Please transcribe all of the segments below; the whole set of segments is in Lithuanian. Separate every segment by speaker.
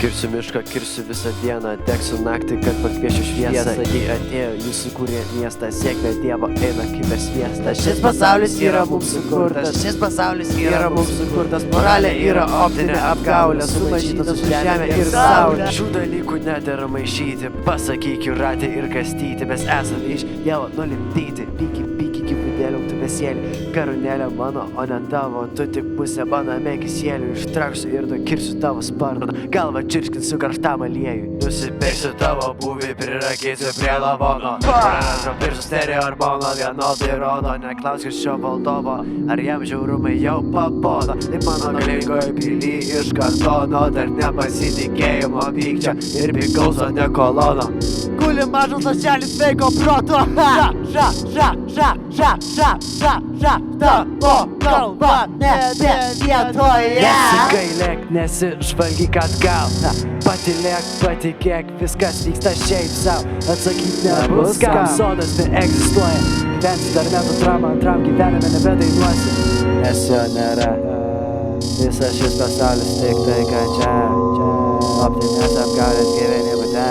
Speaker 1: Kirsiu mišką, kirsiu visą dieną, degsiu naktį, kad pakviešiu šviesą. Ji atėjo, jis sukūrė miestą, sėkmė Dievo eina kaip per sviestą. Šis pasaulis yra mums sukurtas, šis pasaulis yra mums sukurtas. Moralė yra optinė apgaulė, sumaišyta su žemė ir saulė. Šių dalykų nedera maišyti, pasakyk jūratė ir kastyti. Mes esame iš Dievo nulimdyti, pyki gyvūdėliau tu besėlį. Karūnėlė mano, o ne tavo, tu tik pusę baname kisėlių. Ištraksiu ir nukirsiu tavo sparną, galvą čirškinsiu karštam aliejui. Nusipirksiu tavo būvį, prirakysiu prie lavono. Praražo piršų stereo hormono, vienodai rodo. Neklauskit šio valdovo, ar jam žiaurumai jau pabodo. Tai mano galingoj pily iš kartono, dar nepasitikėjimo pykčio ir pigauso ne kolono. Guli mažas lašelis sveiko proto. Tavo kalba nebe vietoje. Nesigailėk, nesižvalgyk atgal. Patylėk, patikėk, viskas vyksta šiaip sau. Atsakyt nebus kam, sodas neegzistuoja. Gyvensi dar metų traumą, antram gyvenime nebedainuosi. Nes jo nėra, visas šis pasaulis tik tai kančia. Optinės apgaulės gyveni būte.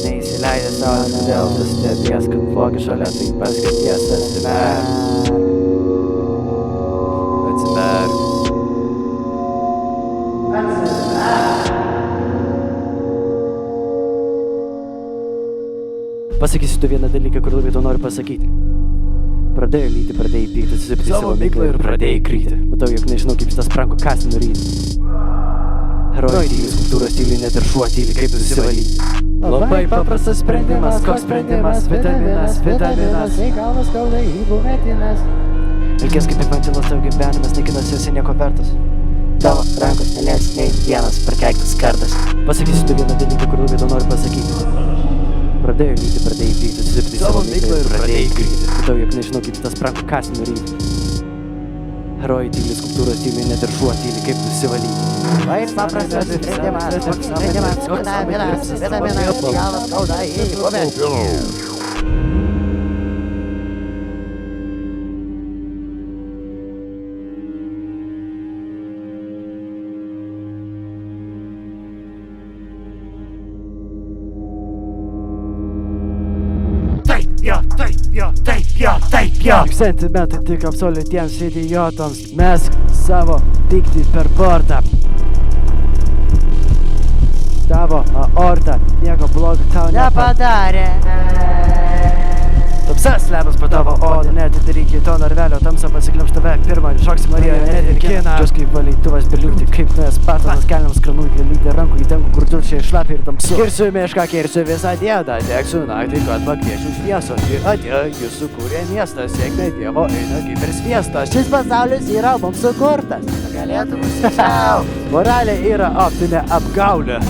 Speaker 1: Neįsileidė saulės, todėl tu stebės, kad blogi šalia tai paskirties atsimerk. Pasakysiu tu vieną dalyką, kur labai to noriu pasakyti. Pradėjau lyti, pradėjai pykti, susipti savo miklą ir pradėjai kryti. Matau, jog nežinau, kaip šitas pranko kąsį nuryti. Herojai tyli, skulptūros tyli, net ir šuo tyli, kaip nusivalyti. Labai paprastas sprendimas, koks sprendimas? Vitaminas, Kai galvas skauda įbuvetinas. Ilgės kaip infantilas tavo gyvenimas, nekinas esi nieko vertas. Tavo rankos nelies nei vienas prakeiktas kartas. Pasakysiu tu vieną dalyką, kur labai to noriu pasakyti. Pradėjau lyti, pradėjai pykti, susipti savo miklą ir pradėjai kryti. Matau, jog nežinau, kaip šitas pranko kąsį nuryti. Herojai tyli, skulptūros tyli, net ir šuo tyli, kaip nusivalyti. Labai paprastas sprendimas, koks sprendimas? Vitaminas, kai galvas skauda įbuvetinas. Taip jo. Tik sentimentai tik absoliutiems idiotams. Mesk savo pyktį per bortą. Tavo aorta nieko blogo tau nepadarė. Tamsa slepas po tavo odą, neatidaryk į to narvelio, tamsa pasikliams tave pirmą, šoksi Marija, nedirkina. Džios kaip valytuvas berliukti, kaip nuės patanas, kelniams kranų įgalyti rankų į dangų, kur dušiai šlapi ir tamsu. Kirsiu mišką, kirsiu visą dieną, degsiu naktį, kad pakviešiu šviesos. Ir atėjo, jis sukūrė miestą, sėkmė Dievo eina kaip per sviestą. Šis pasaulis yra mums sukurtas, galėtų mus sau. Moralė yra optinė apgaulė.